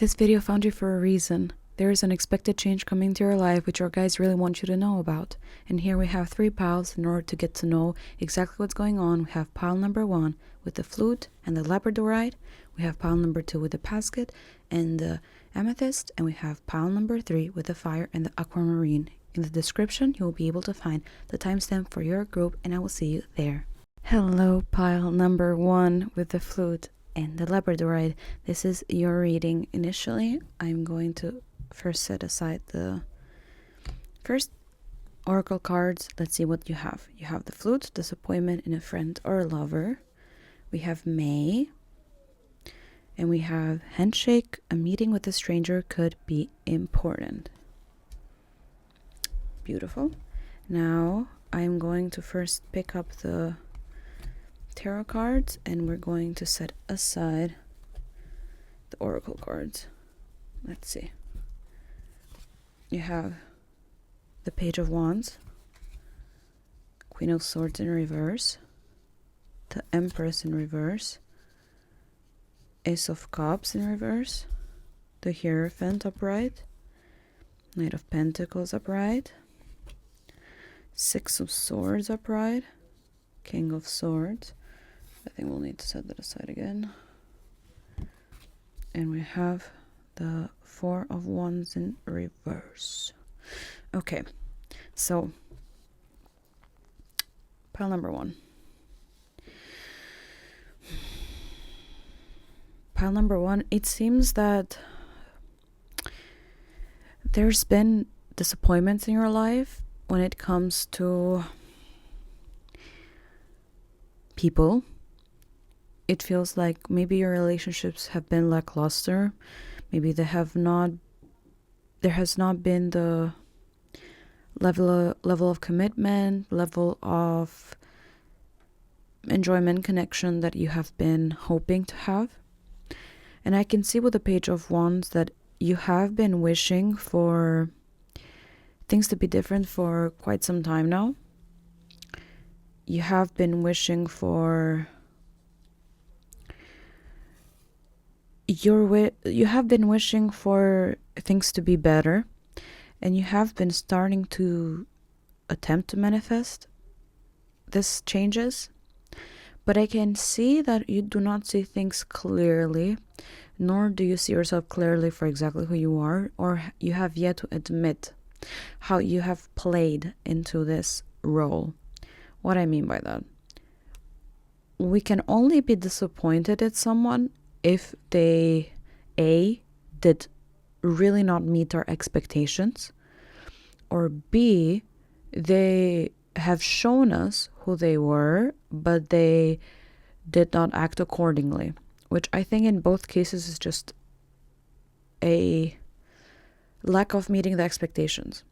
This video found you for a reason. There is an unexpected change coming to your life which our guides really want you to know about. And here we have 3 piles in order to get to know exactly what's going on. We have pile number 1 with the Flute and the Labradorite. We have pile number 2 with the Basket and the Amethyst. And we have pile number 3 with the Fire and the Aquamarine. In the description, you will be able to find the timestamp for your group, and I will see you there. Hello, pile number 1 with the Flute and the Labradorite. This is your reading. Initially, I'm going to first set aside the first oracle cards. Let's see what you have. You have the Flute, disappointment in a friend or a lover. We have May. And we have handshake. A meeting with a stranger could be important. Beautiful. Now, I'm going to first pick up the tarot cards, and we're going to set aside the oracle cards. Let's see. You have the Page of Wands, Queen of Swords in reverse, the Empress in reverse, Ace of Cups in reverse, the Hierophant upright, Knight of Pentacles upright, Six of Swords upright, King of Swords. I think we'll need to set that aside again. And we have the Four of Wands in reverse. Okay, so pile number 1. Pile number 1, it seems that there's been disappointments in your life when it comes to people. It feels like maybe your relationships have been lackluster. Maybe there has not been the level of commitment, level of enjoyment, connection that you have been hoping to have. And I can see with the Page of Wands that you have been wishing for things to be different for quite some time now. You have been wishing for you have been wishing for things to be better, and you have been starting to attempt to manifest this changes. But I can see that you do not see things clearly, nor do you see yourself clearly for exactly who you are, or you have yet to admit how you have played into this role. What I mean by that, we can only be disappointed at someone if they did really not meet our expectations, or B, they have shown us who they were, but they did not act accordingly, which I think in both cases is just a lack of meeting the expectations.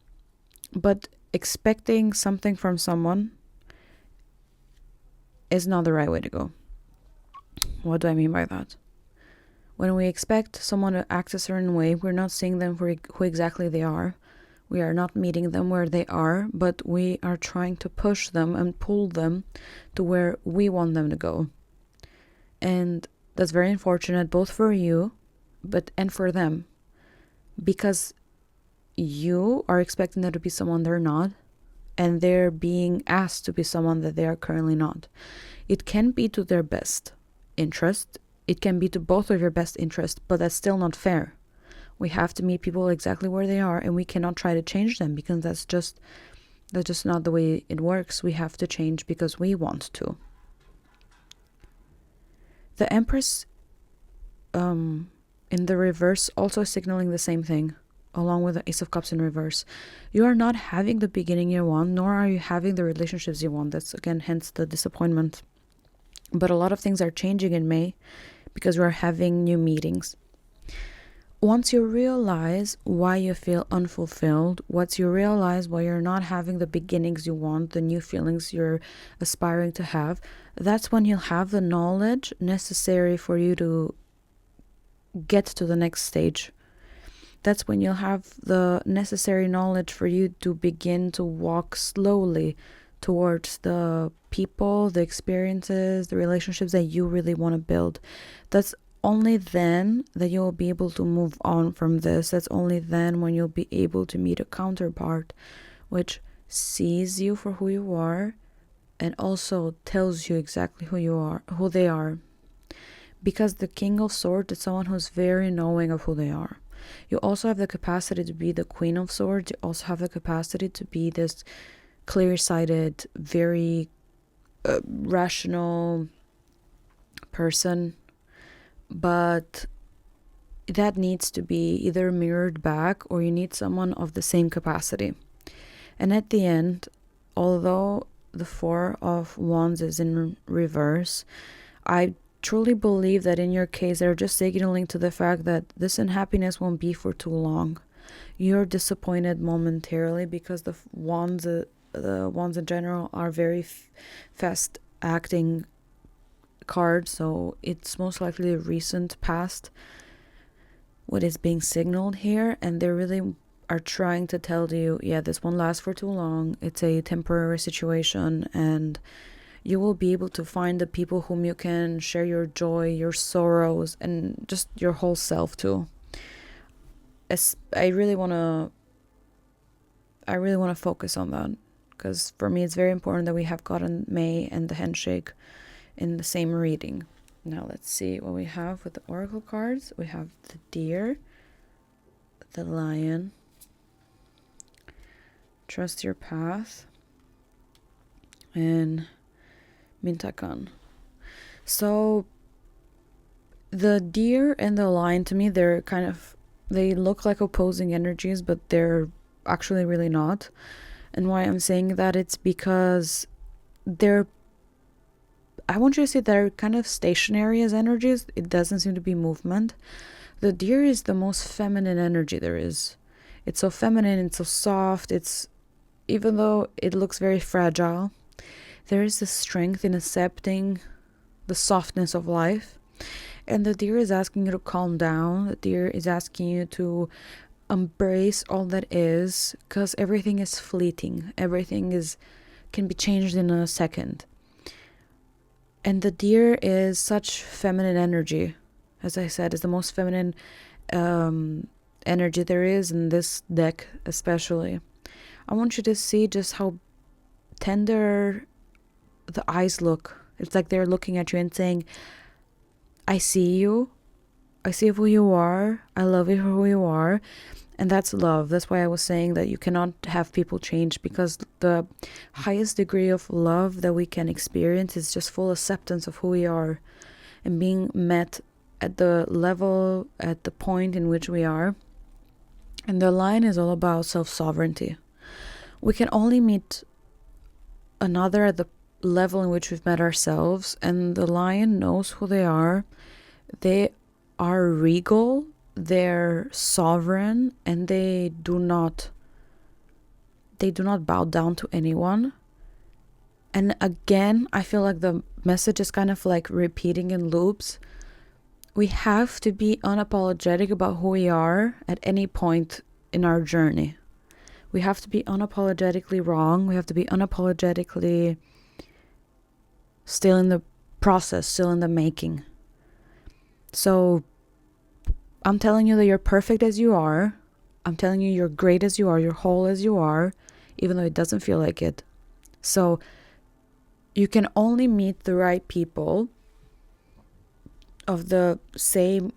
But expecting something from someone is not the right way to go. What do I mean by that? When we expect someone to act a certain way, we're not seeing them for who exactly they are. We are not meeting them where they are, but we are trying to push them and pull them to where we want them to go. And that's very unfortunate, both for you and for them, because you are expecting them to be someone they're not, and they're being asked to be someone that they are currently not. It can be to their best interest. It can be to both of your best interests, but that's still not fair. We have to meet people exactly where they are, and we cannot try to change them, because that's just not the way it works. We have to change because we want to. The Empress in the reverse also signaling the same thing, along with the Ace of Cups in reverse. You are not having the beginning you want, nor are you having the relationships you want. That's again, hence the disappointment. But a lot of things are changing in May because we are having new meetings. Once you realize why you feel unfulfilled, once you realize why you're not having the beginnings you want, the new feelings you're aspiring to have, that's when you'll have the knowledge necessary for you to get to the next stage. That's when you'll have the necessary knowledge for you to begin to walk slowly towards the people, the experiences, the relationships that you really want to build. That's only then that you'll be able to move on from this. That's only then when you'll be able to meet a counterpart which sees you for who you are and also tells you exactly who they are. Because the King of Swords is someone who's very knowing of who they are. You also have the capacity to be the Queen of Swords. You also have the capacity to be this clear-sighted, very rational person. But that needs to be either mirrored back, or you need someone of the same capacity. And at the end, although the Four of Wands is in reverse, I truly believe that in your case, they're just signaling to the fact that this unhappiness won't be for too long. You're disappointed momentarily because the wands in general are very fast acting cards, so it's most likely a recent past what is being signaled here, and they really are trying to tell you, yeah, this won't last for too long. It's a temporary situation, and you will be able to find the people whom you can share your joy, your sorrows, and just your whole self to. I really want to focus on that, because for me it's very important that we have gotten May and the handshake in the same reading. Now let's see what we have with the oracle cards. We have the deer, the lion, trust your path, and Mintakan. So the deer and the lion, to me, they look like opposing energies, but they're actually really not. And why I'm saying that, it's because I want you to see they're kind of stationary as energies. It doesn't seem to be movement. The deer is the most feminine energy there is. It's so feminine, it's so soft. Even though it looks very fragile, there is this strength in accepting the softness of life. And the deer is asking you to calm down. The deer is asking you to embrace all that is, because everything is fleeting. Everything can be changed in a second. And the deer is such feminine energy. As I said, is the most feminine energy there is in this deck especially. I want you to see just how tender the eyes look. It's like they're looking at you and saying, I see you. I see who you are. I love you for who you are. And that's love. That's why I was saying that you cannot have people change, because the highest degree of love that we can experience is just full acceptance of who we are and being met at the level, at the point in which we are. And the line is all about self-sovereignty. We can only meet another at the level in which we've met ourselves, and the lion knows who they are. They are regal, they're sovereign, and they do not bow down to anyone. And again, I feel like the message is kind of like repeating in loops. We have to be unapologetic about who we are at any point in our journey. We have to be unapologetically wrong. We have to be unapologetically still in the process, still in the making. So I'm telling you that you're perfect as you are. I'm telling you you're great as you are, you're whole as you are, even though it doesn't feel like it. So you can only meet the right people of the same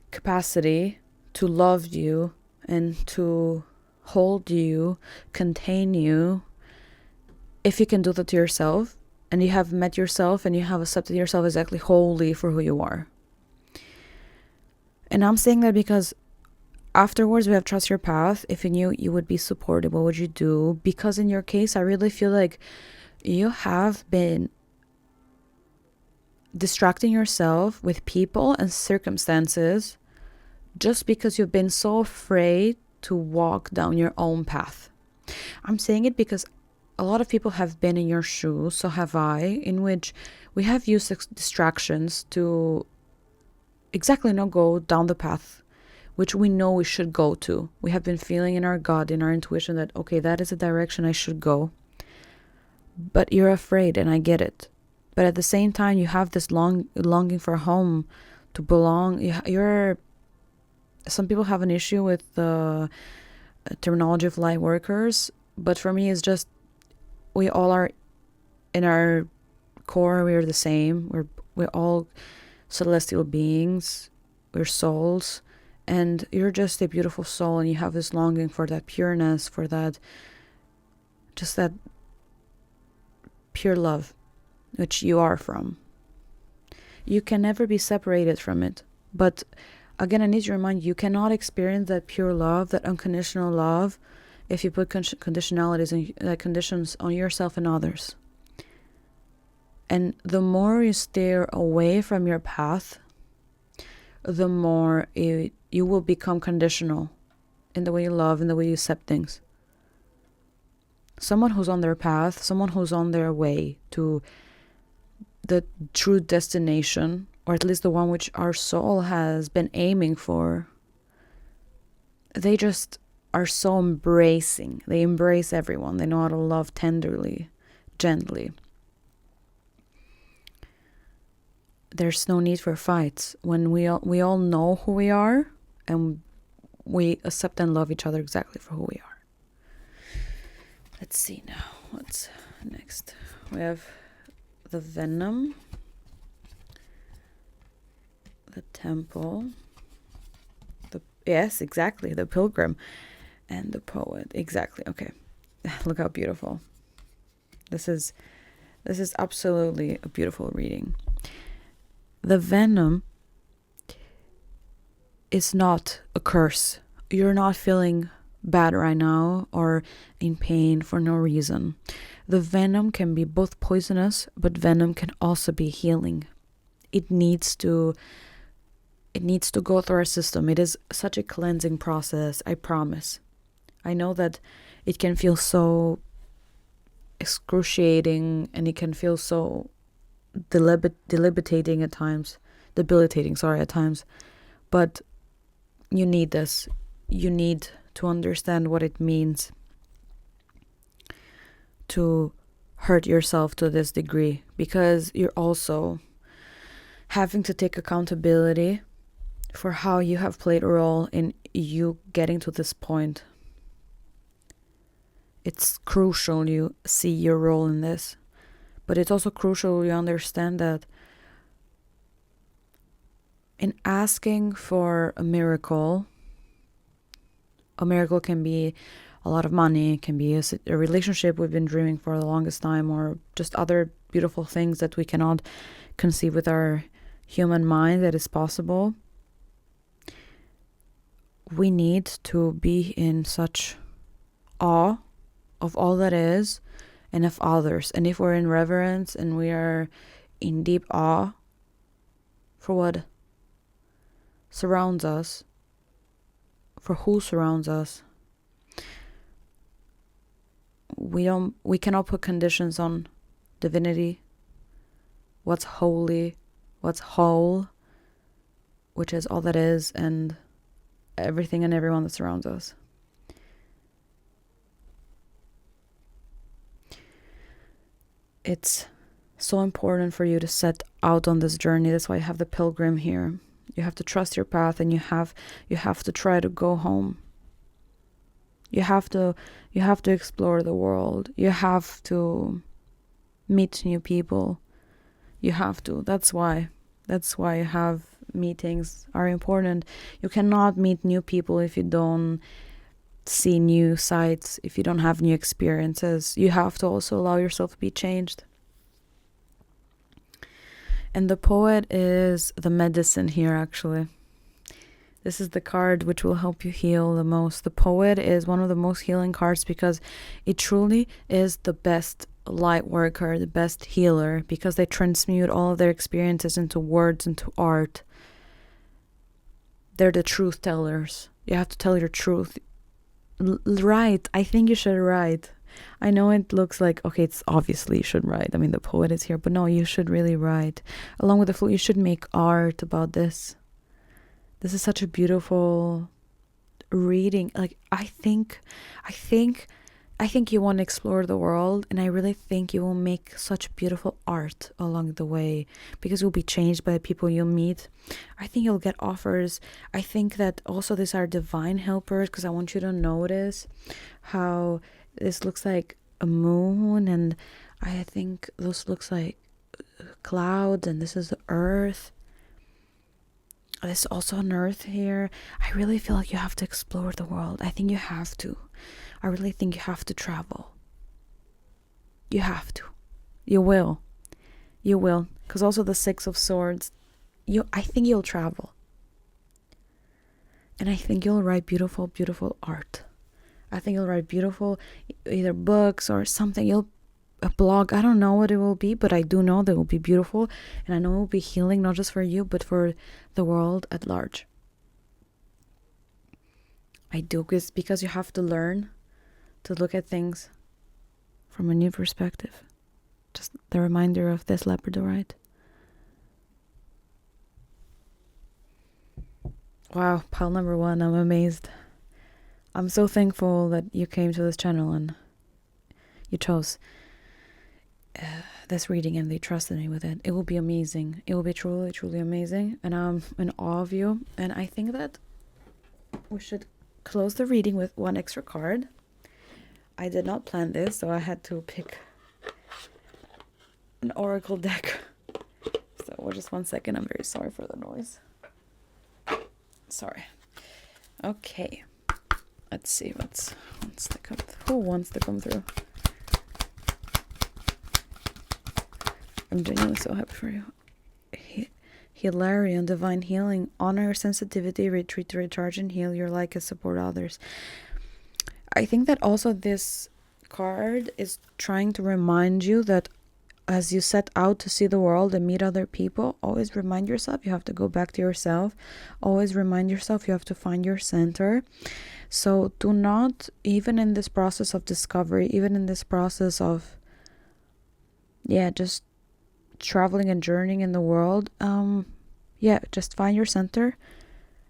capacity to love you and to hold you, contain you, if you can do that to yourself, and you have met yourself and you have accepted yourself exactly wholly for who you are. And I'm saying that because afterwards we have trust your path. If you knew you would be supported, what would you do? Because in your case, I really feel like you have been distracting yourself with people and circumstances just because you've been so afraid to walk down your own path. I'm saying it because a lot of people have been in your shoes, so have I, in which we have used distractions to exactly not go down the path which we know we should go to. We have been feeling in our gut, in our intuition that, okay, that is the direction I should go. But you're afraid, and I get it. but at the same time you have this longing for home, to belong. Some people have an issue with the terminology of light workers, but for me it's just, we all are, in our core we are the same. We're all celestial beings, we're souls, and you're just a beautiful soul, and you have this longing for that pureness, for that, just that pure love, which you are from. You can never be separated from it. But again, I need to remind you, you cannot experience that pure love, that unconditional love, if you put conditionalities and conditions on yourself and others. And the more you steer away from your path, the more you will become conditional in the way you love, in the way you accept things. Someone who's on their path, someone who's on their way to the true destination, or at least the one which our soul has been aiming for, they just are so embracing. They embrace everyone. They know how to love tenderly, gently. There's no need for fights when we all know who we are, and we accept and love each other exactly for who we are. Let's see now. What's next? We have the Venom, the Temple, yes, exactly, the Pilgrim, and the Poet. Exactly. Okay. Look how beautiful. This is absolutely a beautiful reading. The Venom is not a curse. You're not feeling bad right now or in pain for no reason. The venom can be both poisonous, but venom can also be healing. It needs to go through our system. It is such a cleansing process, I promise. I know that it can feel so excruciating, and it can feel so debilitating at times, but you need this. You need to understand what it means to hurt yourself to this degree, because you're also having to take accountability for how you have played a role in you getting to this point. It's crucial you see your role in this, but it's also crucial you understand that in asking for a miracle can be a lot of money, it can be a relationship we've been dreaming for the longest time, or just other beautiful things that we cannot conceive with our human mind that is possible. We need to be in such awe of all that is and of others. And if we're in reverence and we are in deep awe for what surrounds us, for who surrounds us, we cannot put conditions on divinity, what's holy, what's whole, which is all that is, and everything and everyone that surrounds us. It's so important for you to set out on this journey. That's why I have the Pilgrim here. You have to trust your path, and you have to try to go home. You have to explore the world. You have to meet new people. You have to. That's why have meetings are important. You cannot meet new people if you don't see new sights, if you don't have new experiences. You have to also allow yourself to be changed. And the Poet is the medicine here, actually. This is the card which will help you heal the most. The Poet is one of the most healing cards because it truly is the best light worker, the best healer, because they transmute all of their experiences into words, into art. They're the truth tellers. You have to tell your truth. Write. I think you should write. I know it looks like, okay, it's obviously you should write. I mean, the Poet is here, but no, you should really write. Along with the Flute, you should make art about this. This is such a beautiful reading. Like, I think I think you want to explore the world, and I really think you will make such beautiful art along the way because you'll be changed by the people you'll meet. I think you'll get offers. I think that also these are divine helpers because I want you to notice how this looks like a moon, and I think those looks like clouds, and this is the earth. There's also an earth here. I really feel like you have to explore the world. I think you have to. I really think you have to travel. You have to. You will. You will. Because also the Six of Swords, I think you'll travel. And I think you'll write beautiful, beautiful art. I think you'll write beautiful either books or something. A blog. I don't know what it will be, but I do know that it will be beautiful. And I know it will be healing, not just for you, but for the world at large. I do, because you have to learn to look at things from a new perspective. Just the reminder of this Labradorite. Wow, pile number 1, I'm amazed. I'm so thankful that you came to this channel and you chose this reading and they trusted me with it. It will be amazing. It will be truly, truly amazing. And I'm in awe of you. And I think that we should close the reading with one extra card. I did not plan this, so I had to pick an oracle deck. So just 1 second. I'm very sorry for the noise. Sorry. Okay. Let's see who wants to come through. I'm genuinely so happy for you. Hilarion, divine healing. Honor your sensitivity, retreat to recharge and heal your like and support others. I think that also this card is trying to remind you that as you set out to see the world and meet other people, always remind yourself you have to go back to yourself. Always remind yourself you have to find your center. So do not, even in this process of discovery, even in this process of, just traveling and journeying in the world, just find your center.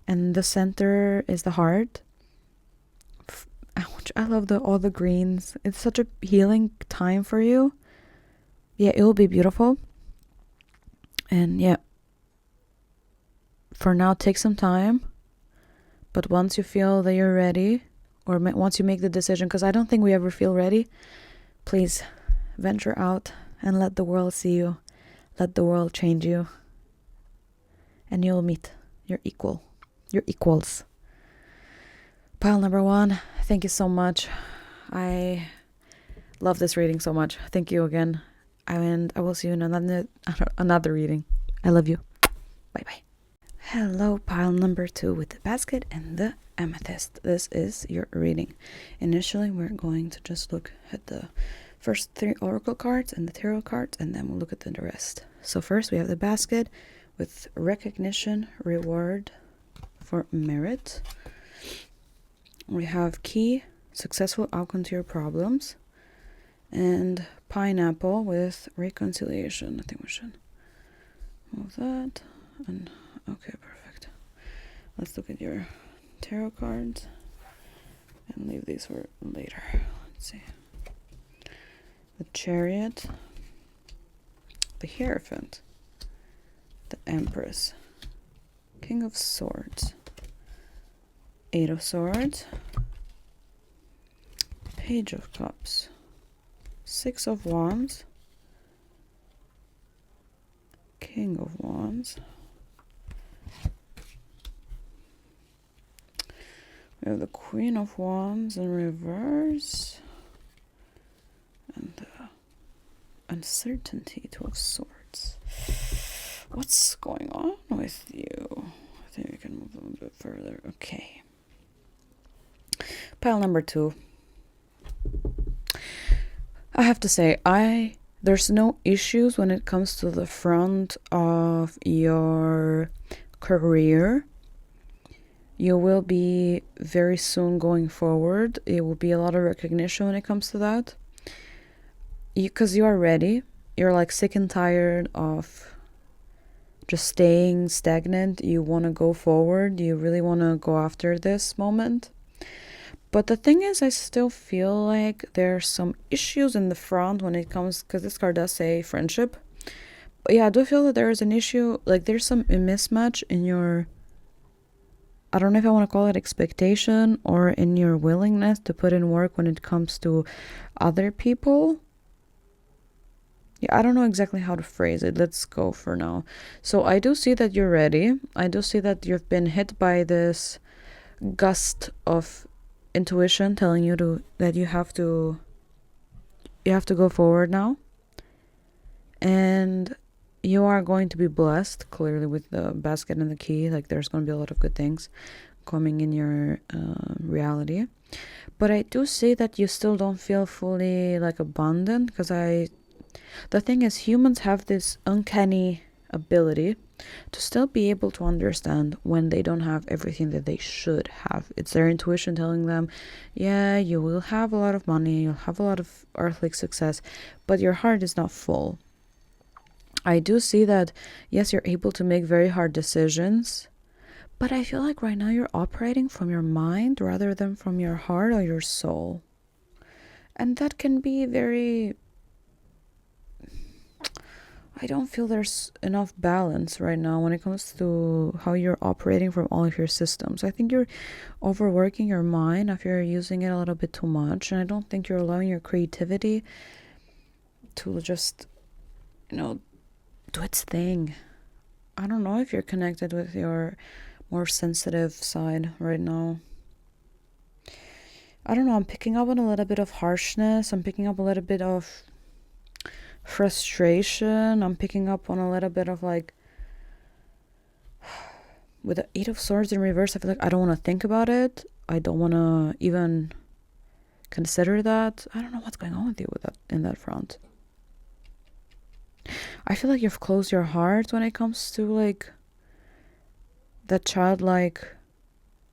And the center is the heart. I love all the greens. It's such a healing time for you. It will be beautiful. And for now, take some time. But once you feel that you're ready, or once you make the decision, because I don't think we ever feel ready, please venture out and let the world see you. Let the world change you. And you'll meet your equals. Pile number 1, thank you so much. I love this reading so much. Thank you again. And I will see you in another reading. I love you. Bye-bye. Hello, pile number 2 with the basket and the amethyst. This is your reading. Initially, we're going to just look at the first 3 oracle cards and the tarot cards, and then we'll look at the rest. So first, we have the basket with recognition, reward for merit. We have key, successful outcome to your problems, and pineapple with reconciliation. I think we should move that. And okay, perfect. Let's look at your tarot cards and leave these for later. Let's see. The Chariot, the Hierophant, the Empress, King of Swords, 8 of Swords, Page of Cups, 6 of Wands, King of Wands. We have the Queen of Wands in reverse, and the Uncertainty, 2 of Swords. What's going on with you? I think we can move a little bit further. Okay. Pile number 2. I have to say, there's no issues when it comes to the front of your career. You will be very soon going forward. It will be a lot of recognition when it comes to that. Because you are ready. You're like sick and tired of just staying stagnant. You want to go forward. You really want to go after this moment. But the thing is, I still feel like there's some issues in the front when it comes, because this card does say friendship. But yeah, I do feel that there is an issue, like there's some mismatch in your, I don't know if I want to call it expectation or in your willingness to put in work when it comes to other people. Yeah, I don't know exactly how to phrase it. Let's go for now. So I do see that you're ready. I do see that you've been hit by this gust of intuition telling you that you have to go forward now. And you are going to be blessed, clearly, with the basket and the key. Like, there's going to be a lot of good things coming in your reality. But I do see that you still don't feel fully, like, abundant, because the thing is, humans have this uncanny ability to still be able to understand when they don't have everything that they should have. It's their intuition telling them, yeah, you will have a lot of money, you'll have a lot of earthly success, but your heart is not full. I do see that, yes, you're able to make very hard decisions, but I feel like right now you're operating from your mind rather than from your heart or your soul. And that can be very, I don't feel there's enough balance right now when it comes to how you're operating from all of your systems. I think you're overworking your mind if you're using it a little bit too much. And I don't think you're allowing your creativity to just, do its thing. I don't know if you're connected with your more sensitive side right now. I don't know. I'm picking up on a little bit of harshness. I'm picking up a little bit of frustration. I'm picking up on a little bit of like, with the Eight of Swords in reverse, I feel like I don't want to think about it. I don't want to even consider that. I don't know what's going on with you with that in that front. I feel like you've closed your heart when it comes to like that childlike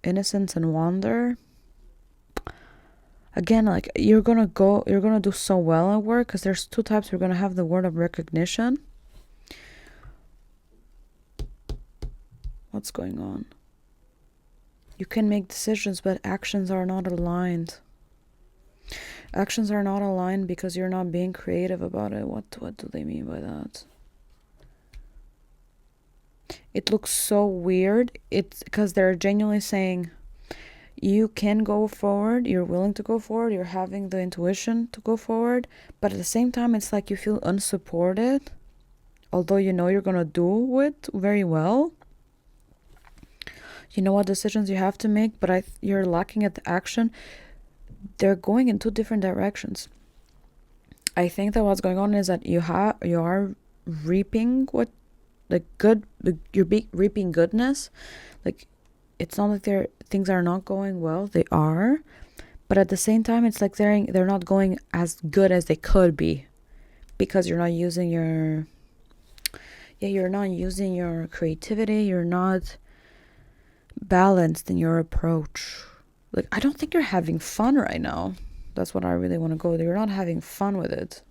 innocence and wonder. Again, like you're gonna do so well at work, because there's two types. You're gonna have the word of recognition. What's going on? You can make decisions, but actions are not aligned. Actions are not aligned because you're not being creative about it. What do they mean by that? It looks so weird. It's because they're genuinely saying you can go forward, you're willing to go forward, you're having the intuition to go forward, but at the same time it's like you feel unsupported, although you know you're gonna do it very well. You know what decisions you have to make, but you're lacking at the action. They're going in two different directions. I think that what's going on is that you are reaping reaping goodness. Like, it's not like things are not going well. They are, but at the same time, it's like they're not going as good as they could be, because you're not using your creativity. You're not balanced in your approach. Like, I don't think you're having fun right now. That's what I really want to go. You're not having fun with it.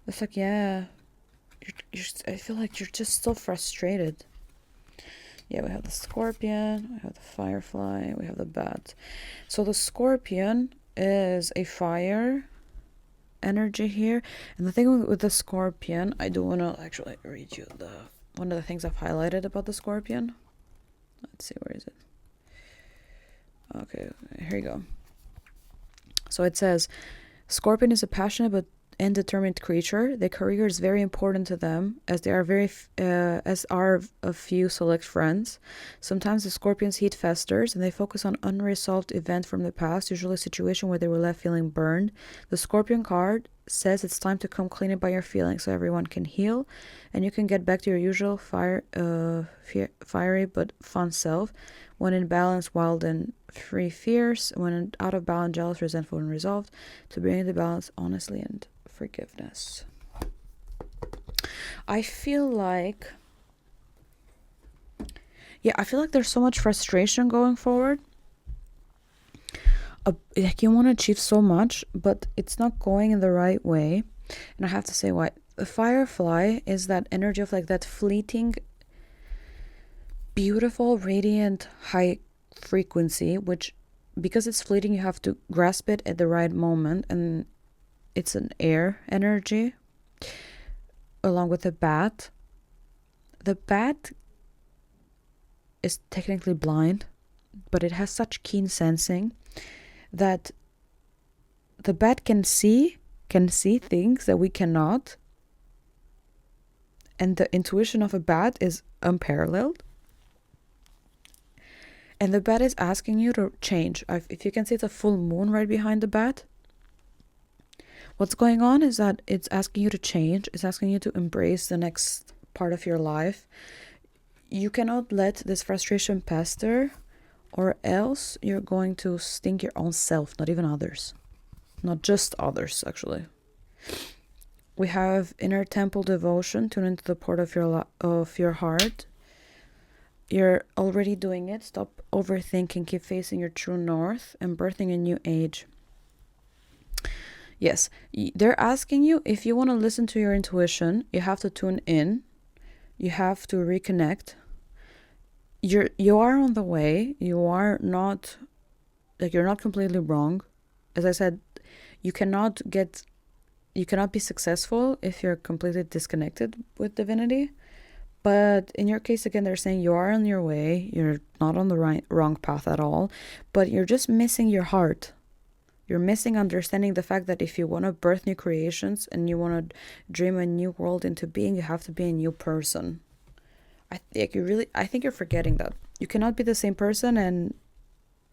It's like, yeah, I feel like you're just so frustrated. Yeah, we have the scorpion, we have the firefly, we have the bat. So the scorpion is a fire energy here. And the thing with the scorpion, I do want to actually read you one of the things I've highlighted about the scorpion. Let's see, where is it? Okay, here you go. So it says, Scorpion is a passionate but and creature. Their career is very important to them, as they are as are a few select friends. Sometimes the Scorpion's heat festers, and they focus on unresolved event from the past, usually a situation where they were left feeling burned. The Scorpion card says it's time to come clean by your feelings, so everyone can heal, and you can get back to your usual fiery but fun self. When in balance, wild and free, fierce. When out of balance, jealous, resentful, and resolved. To bring the balance honestly and forgiveness. I feel like there's so much frustration going forward. Like, you want to achieve so much, but it's not going in the right way. And I have to say why. The firefly is that energy of like that fleeting, beautiful, radiant, high frequency, which because it's fleeting, you have to grasp it at the right moment, and it's an air energy along with the bat. The bat is technically blind, but it has such keen sensing that the bat can see things that we cannot. And the intuition of a bat is unparalleled. And the bat is asking you to change. If you can see, it's a full moon right behind the bat. What's going on is that it's asking you to change. It's asking you to embrace the next part of your life. You cannot let this frustration pester, or else you're going to stink your own self, not even others. Not just others, actually. We have inner temple devotion, tune into the port of your heart. You're already doing it. Stop overthinking, keep facing your true north and birthing a new age. Yes, they're asking you, if you want to listen to your intuition, you have to tune in. You have to reconnect. You are on the way. You are not, you're not completely wrong. As I said, you cannot be successful if you're completely disconnected with divinity. But in your case, again, they're saying you are on your way. You're not on the wrong path at all. But you're just missing your heart. You're missing understanding the fact that if you want to birth new creations and you want to dream a new world into being, you have to be a new person. I think you're forgetting that. You cannot be the same person and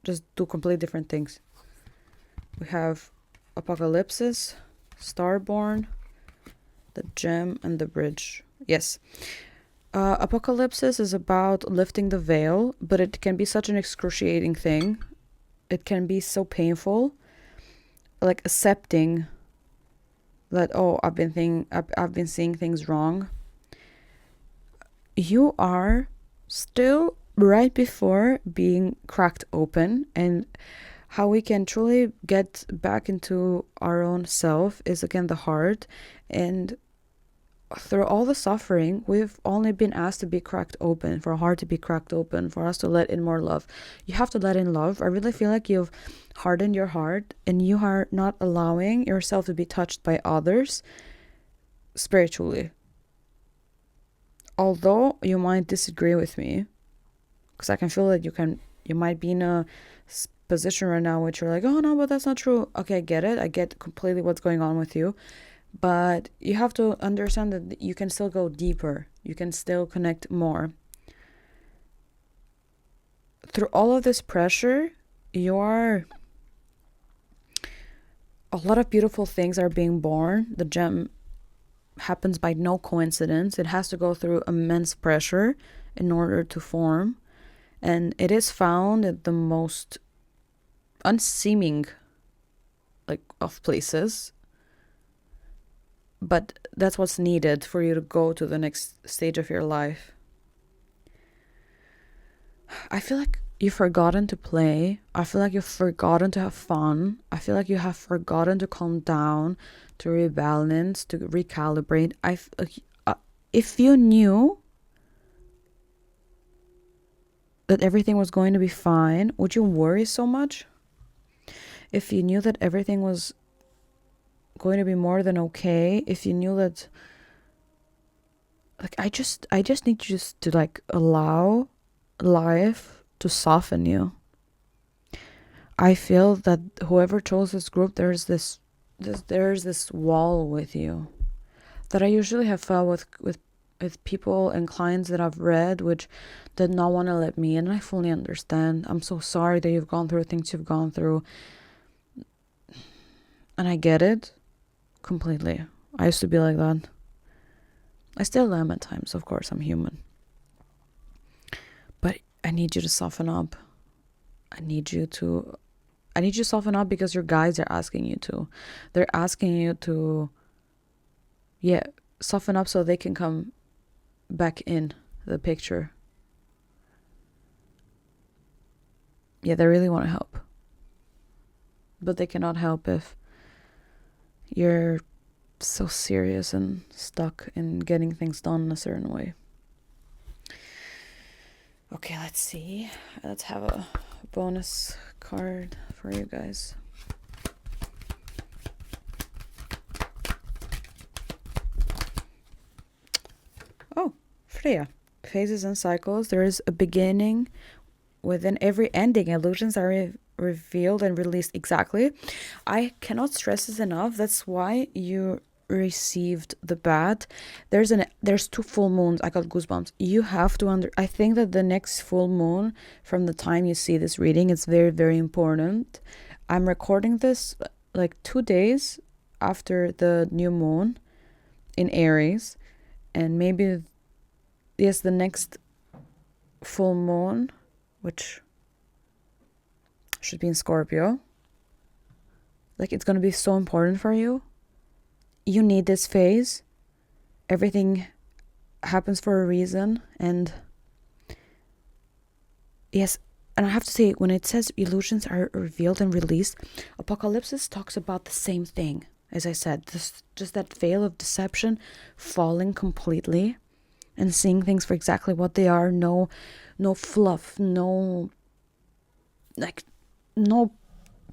just do completely different things. We have Apocalypsis, Starborn, the Gem, and the Bridge. Yes. Apocalypsis is about lifting the veil, but it can be such an excruciating thing. It can be so painful. Like accepting that, I've been seeing things wrong. You are still right before being cracked open, and how we can truly get back into our own self is again the heart. And through all the suffering, we've only been asked to be cracked open, for our heart to be cracked open, for us to let in more love. You have to let in love. I really feel like you've hardened your heart and you are not allowing yourself to be touched by others spiritually. Although you might disagree with me, because I can feel that you might be in a position right now which you're like, oh no, but that's not true. Okay, I get it. I get completely what's going on with you. But you have to understand that you can still go deeper. You can still connect more. Through all of this pressure, a lot of beautiful things are being born. The gem happens by no coincidence. It has to go through immense pressure in order to form. And it is found at the most unseeming of places. But that's what's needed for you to go to the next stage of your life. I feel like you've forgotten to play. I feel like you've forgotten to have fun. I feel like you have forgotten to calm down, to rebalance, to recalibrate. If you knew that everything was going to be fine, would you worry so much? If you knew that everything was going to be more than okay, if you knew that, I just need you to allow life to soften you. I feel that whoever chose this group, there's this wall with you that I usually have felt with people and clients that I've read, which did not want to let me in. And I fully understand. I'm so sorry that you've gone through things you've gone through, and I get it completely. I used to be like that. I still am at times, of course. I'm human. But I need you to soften up. I need you to soften up because your guides are asking you to. They're asking you to, soften up so they can come back in the picture. Yeah, they really want to help. But they cannot help if you're so serious and stuck in getting things done in a certain way. Okay, let's see. Let's have a bonus card for you guys. Oh, Freya. Phases and cycles. There is a beginning within every ending. Illusions are revealed and released. Exactly. I cannot stress this enough. That's why you received the bat. There's 2 full moons. I got goosebumps. You have to I think that the next full moon, from the time you see this reading, it's very, very important. I'm recording this like 2 days after the new moon in Aries, and maybe yes, the next full moon, which should be in Scorpio, like, it's going to be so important for you. You need this phase. Everything happens for a reason. And yes, and I have to say, when it says illusions are revealed and released, Apocalypse talks about the same thing. As I said, just that veil of deception falling completely and seeing things for exactly what they are. No fluff, no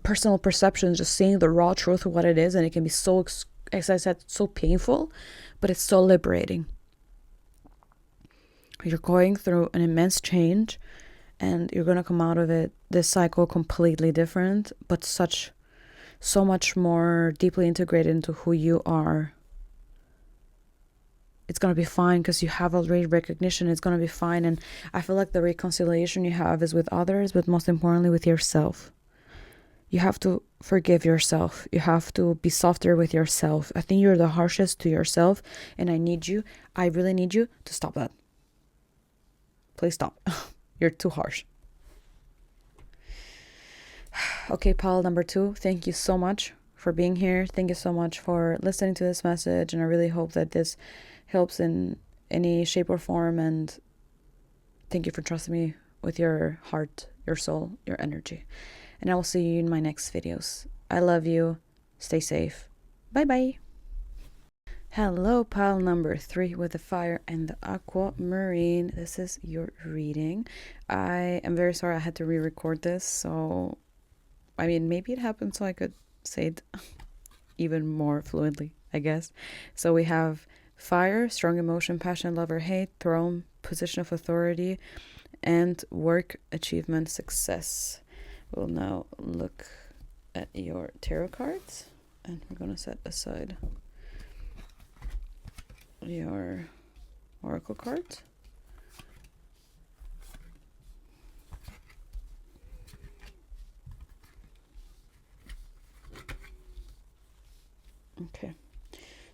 personal perception, just seeing the raw truth of what it is. And it can be so, as I said, so painful, but it's so liberating. You're going through an immense change, and you're going to come out of it, this cycle, completely different, but so much more deeply integrated into who you are. It's going to be fine because you have already recognition. It's going to be fine. And I feel like the reconciliation you have is with others, but most importantly with yourself. You have to forgive yourself. You have to be softer with yourself. I think you're the harshest to yourself, and I really need you to stop that. Please stop. You're too harsh. Okay, pile number 2, thank you so much for being here. Thank you so much for listening to this message, and I really hope that this helps in any shape or form, and thank you for trusting me with your heart, your soul, your energy. And I will see you in my next videos. I love you. Stay safe. Bye-bye. Hello, pile number 3 with the fire and the Aquamarine. This is your reading. I am very sorry I had to re-record this. So, I mean, maybe it happened so I could say it even more fluently, I guess. So we have fire, strong emotion, passion, love or hate, throne, position of authority, and work, achievement, success. We'll now look at your tarot cards, and we're going to set aside your oracle cards. Okay,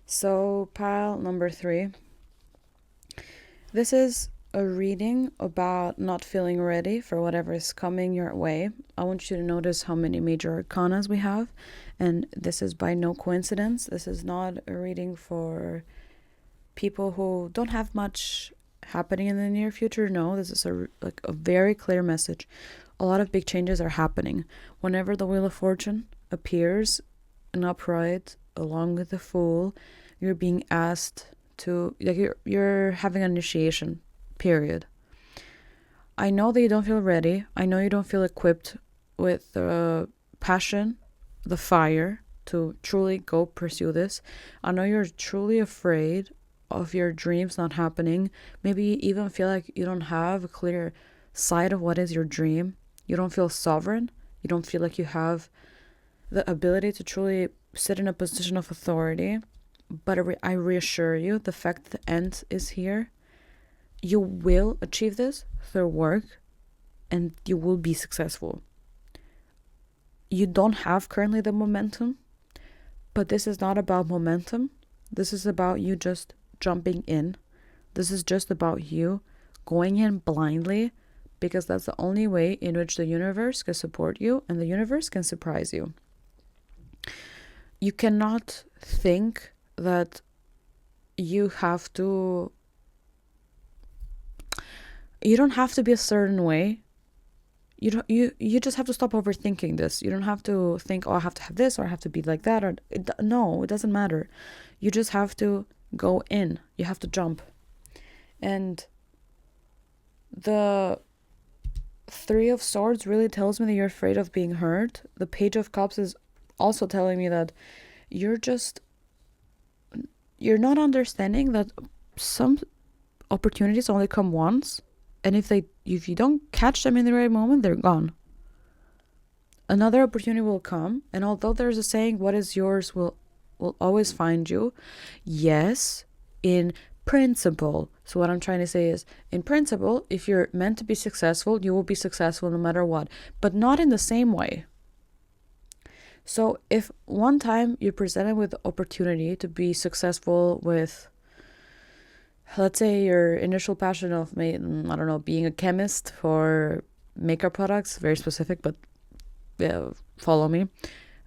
so pile number 3. This is a reading about not feeling ready for whatever is coming your way. I want you to notice how many major arcanas we have, and this is by no coincidence. This is not a reading for people who don't have much happening in the near future. No, this is a very clear message. A lot of big changes are happening. Whenever the Wheel of Fortune appears in upright along with the Fool, you're being asked to, like, you're having an initiation period. I know that you don't feel ready. I know you don't feel equipped with the passion, the fire to truly go pursue this. I know you're truly afraid of your dreams not happening. Maybe you even feel like you don't have a clear sight of what is your dream. You don't feel sovereign. You don't feel like you have the ability to truly sit in a position of authority. But I reassure you, the fact that the end is here, you will achieve this through work, and you will be successful. You don't have currently the momentum, but this is not about momentum. This is about you just jumping in. This is just about you going in blindly, because that's the only way in which the universe can support you, and the universe can surprise you. You cannot think that you don't have to be a certain way. You just have to stop overthinking this. You don't have to think, oh, I have to have this, or I have to be like that, or no, it doesn't matter. You just have to go in. You have to jump. And the Three of Swords really tells me that you're afraid of being hurt. The Page of Cups is also telling me that you're not understanding that some opportunities only come once, and if you don't catch them in the right moment, they're gone. Another opportunity will come, and although there's a saying, what is yours will always find you, yes, in principle. So what I'm trying to say is, in principle, if you're meant to be successful, you will be successful no matter what, but not in the same way. So if one time you're presented with the opportunity to be successful with, let's say, your initial passion of, I don't know, being a chemist for makeup products, very specific, but follow me.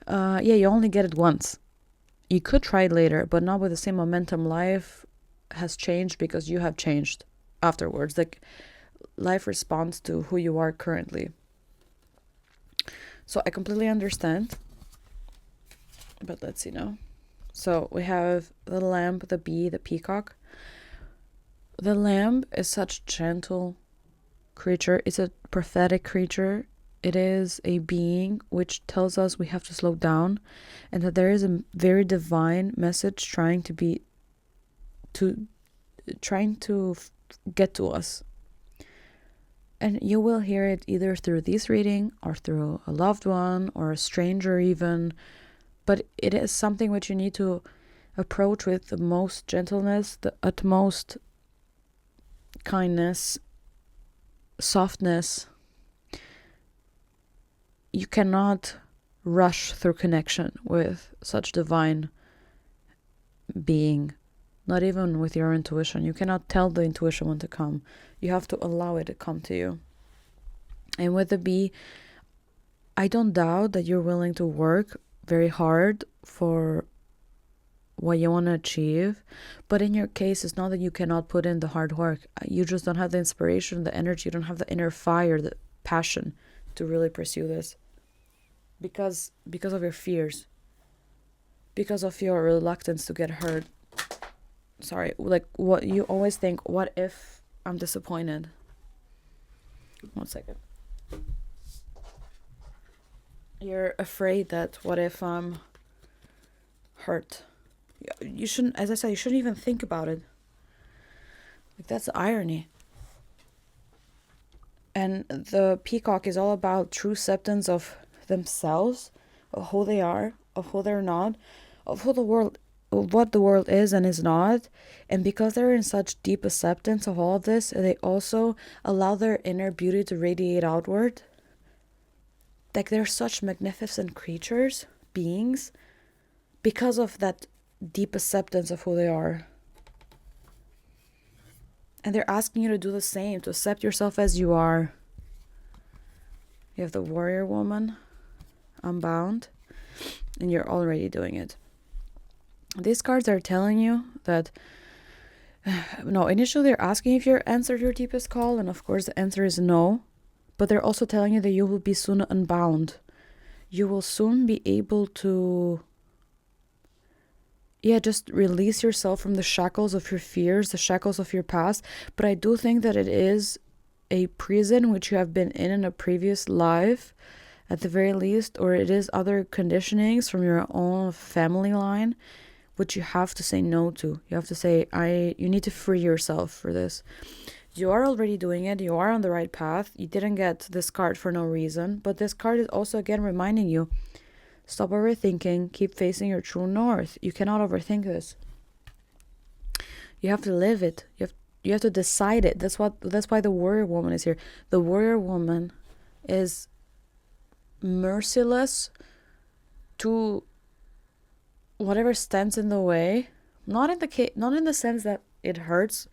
You only get it once. You could try it later, but not with the same momentum. Life has changed because you have changed afterwards. Like, life responds to who you are currently. So I completely understand. But let's see now. So we have the lamb, the bee, the peacock. The lamb is such a gentle creature. It's a prophetic creature. It is a being which tells us we have to slow down, and that there is a very divine message trying to get to us. And you will hear it either through this reading or through a loved one or a stranger even. But it is something which you need to approach with the most gentleness, the utmost kindness, softness. You cannot rush through connection with such divine being, not even with your intuition. You cannot tell the intuition when to come. You have to allow it to come to you. And with the bee, I don't doubt that you're willing to work very hard for what you want to achieve, but in your case, it's not that you cannot put in the hard work. You just don't have the inspiration, the energy. You don't have the inner fire, the passion to really pursue this, because of your fears, because of your reluctance to get hurt. Sorry, like, what you always think, what if I'm disappointed? 1 second. You're afraid that what if I'm hurt? You shouldn't, as I said, you shouldn't even think about it. Like, that's the irony. And the peacock is all about true acceptance of themselves, of who they are, of who they're not, of what the world is and is not. And because they're in such deep acceptance of all of this, they also allow their inner beauty to radiate outward. Like, they're such magnificent creatures, beings, because of that deep acceptance of who they are. And they're asking you to do the same, to accept yourself as you are. You have the warrior woman, unbound, and you're already doing it. These cards are telling you that, initially they're asking if you answered your deepest call, and of course the answer is no. But they're also telling you that you will be soon unbound. You will soon be able to, just release yourself from the shackles of your fears, the shackles of your past. But I do think that it is a prison which you have been in a previous life, at the very least, or it is other conditionings from your own family line, which you have to say no to. You have to say, you need to free yourself for this. You are already doing it. You are on the right path. You didn't get this card for no reason. But this card is also, again, reminding you, stop overthinking. Keep facing your true north. You cannot overthink this. You have to live it. You have to decide it. That's why the warrior woman is here. The warrior woman is merciless to whatever stands in the way. Not in the sense that it hurts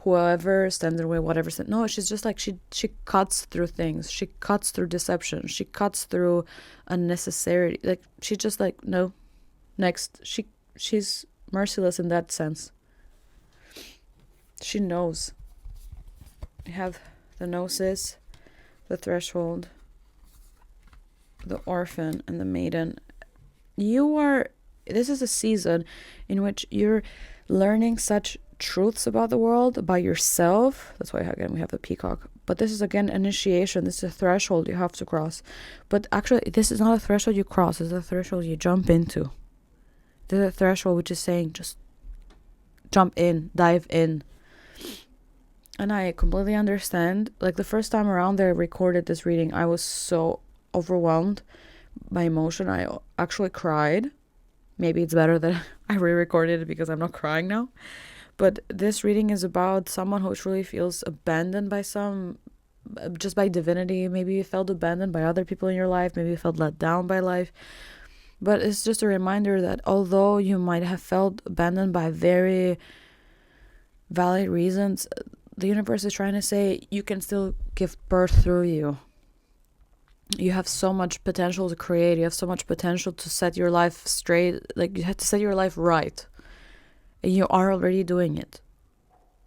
whoever stands in the way, whatever. No, she's just like, she cuts through things. She cuts through deception. She cuts through unnecessary. Like, she just like, no, next. She's merciless in that sense. She knows. You have the gnosis, the threshold, the orphan, and the maiden. This is a season in which you're learning such truths about the world, about yourself. That's why, again, we have the peacock. But this is, again, initiation. This is a threshold you have to cross. But actually, this is not a threshold you cross. It's a threshold you jump into. This is a threshold which is saying, just jump in, dive in. And I completely understand. Like, the first time around that I recorded this reading, I was so overwhelmed by emotion. I actually cried. Maybe it's better that I re-recorded it because I'm not crying now. But this reading is about someone who truly feels abandoned by just by divinity. Maybe you felt abandoned by other people in your life. Maybe you felt let down by life. But it's just a reminder that although you might have felt abandoned by very valid reasons, the universe is trying to say you can still give birth through you. You have so much potential to create. You have so much potential to set your life straight. Like, you have to set your life right. And you are already doing it.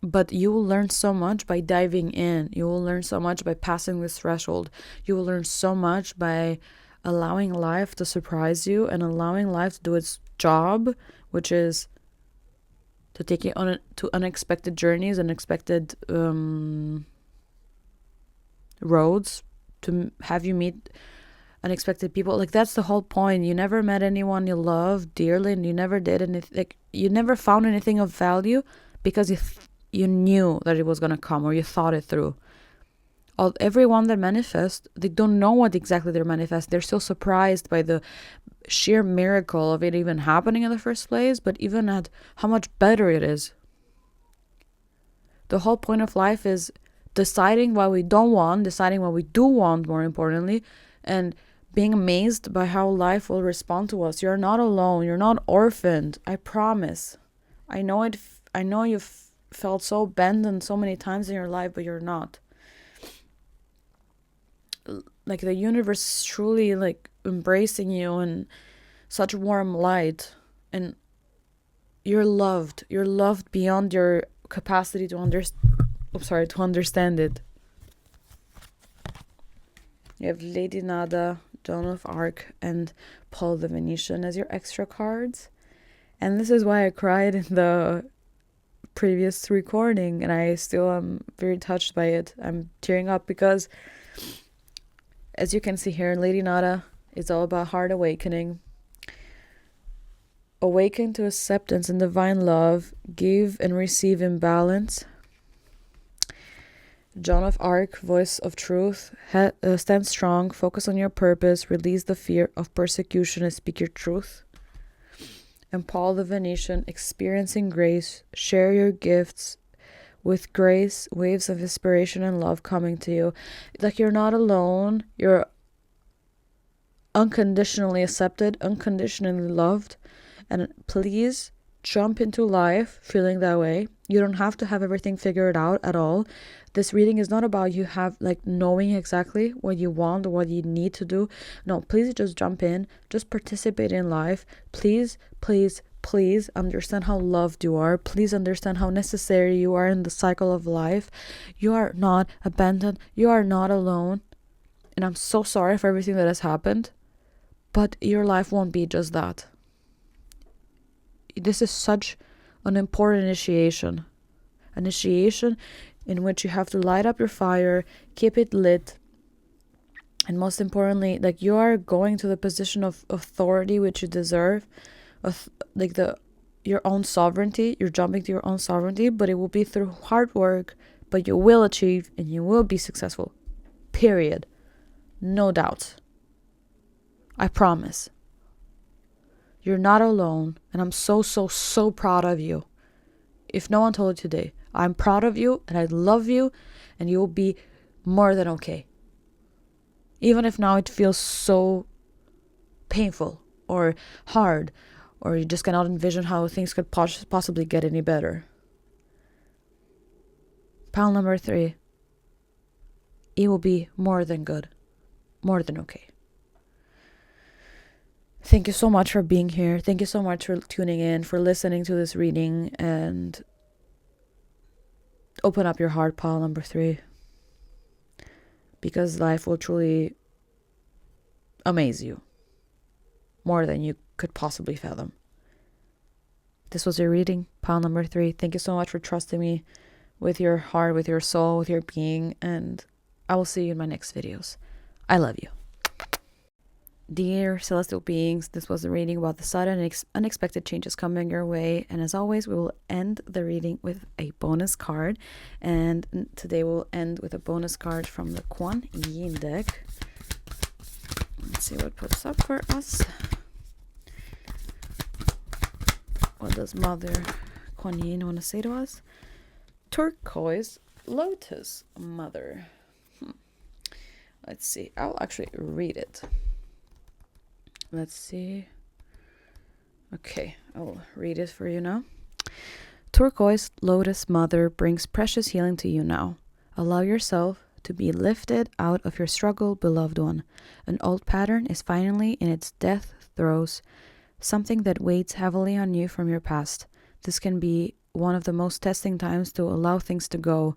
But you will learn so much by diving in. You will learn so much by passing this threshold. You will learn so much by allowing life to surprise you and allowing life to do its job, which is to take you to unexpected journeys, unexpected roads, to have you meet unexpected people. Like, that's the whole point. You never met anyone you love dearly, and you never did anything. Like, you never found anything of value because you knew that it was gonna come, or you thought it through. Everyone that manifests, they don't know what exactly they're manifesting. They're still surprised by the sheer miracle of it even happening in the first place, but even at how much better it is. The whole point of life is deciding what we don't want, deciding what we do want, more importantly, and being amazed by how life will respond to us. You're not alone. You're not orphaned. I promise. I know it. I know you've felt so abandoned so many times in your life, but you're not. Like, the universe is truly, like, embracing you in such warm light, and you're loved. You're loved beyond your capacity to understand it. You have Lady Nada, Joan of Arc, and Paul the Venetian as your extra cards. And this is why I cried in the previous recording, and I still am very touched by it. I'm tearing up because, as you can see here, Lady Nada is all about heart awakening. Awaken to acceptance and divine love. Give and receive in balance. Joan of Arc, voice of truth. Stand strong. Focus on your purpose. Release the fear of persecution and speak your truth. And Paul the Venetian, experiencing grace. Share your gifts with grace, waves of inspiration and love coming to you. Like, you're not alone. You're unconditionally accepted, unconditionally loved. And please jump into life feeling that way. You don't have to have everything figured out at all. This reading is not about you knowing exactly what you want or what you need to do. No, please just jump in. Just participate in life. Please, please, please understand how loved you are. Please understand how necessary you are in the cycle of life. You are not abandoned. You are not alone. And I'm so sorry for everything that has happened. But your life won't be just that. This is such an important initiation. Initiation in which you have to light up your fire, keep it lit, and most importantly, like, you are going to the position of authority which you deserve, of your own sovereignty. You're jumping to your own sovereignty, but it will be through hard work, but you will achieve and you will be successful. Period. No doubt. I promise. You're not alone, and I'm so, so, so proud of you. If no one told you today, I'm proud of you, and I love you, and you'll be more than okay. Even if now it feels so painful or hard, or you just cannot envision how things could possibly get any better. Pile number 3. It will be more than good, more than okay. Thank you so much for being here. Thank you so much for tuning in, for listening to this reading, and open up your heart, pile number 3. Because life will truly amaze you more than you could possibly fathom. This was your reading. pile number 3. Thank you so much for trusting me with your heart, with your soul, with your being, and I will see you in my next videos. I love you. Dear celestial beings, this was a reading about the sudden and unexpected changes coming your way, and as always, we will end the reading with a bonus card, and today we'll end with a bonus card from the Kuan Yin deck. Let's see what pops up for us. What does Mother Kuan Yin want to say to us? Turquoise Lotus, Mother. Let's see. I'll actually read it. Let's see. Okay, I'll read it for you now. Turquoise Lotus, Mother, brings precious healing to you now. Allow yourself to be lifted out of your struggle, beloved one. An old pattern is finally in its death throes, something that weighs heavily on you from your past. This can be one of the most testing times to allow things to go,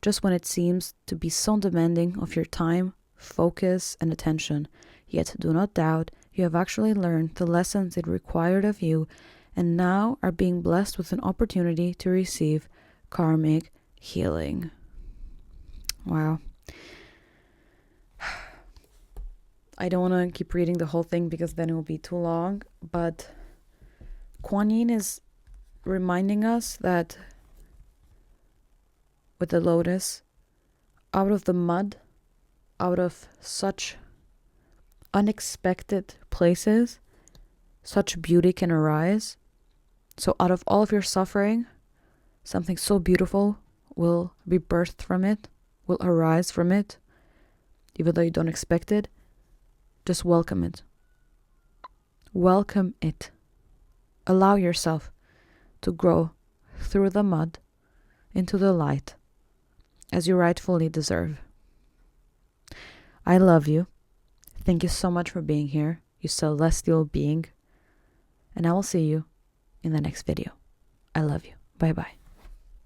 just when it seems to be so demanding of your time, focus, and attention. Yet do not doubt, you have actually learned the lessons it required of you, and now are being blessed with an opportunity to receive karmic healing. Wow. I don't want to keep reading the whole thing because then it will be too long, but Kuan Yin is reminding us that with the lotus, out of the mud, out of such unexpected places, such beauty can arise. So out of all of your suffering, something so beautiful will be birthed from it, will arise from it, even though you don't expect it. Just welcome it. Welcome it. Allow yourself to grow through the mud into the light as you rightfully deserve. I love you. Thank you so much for being here, you celestial being. And I will see you in the next video. I love you. Bye-bye.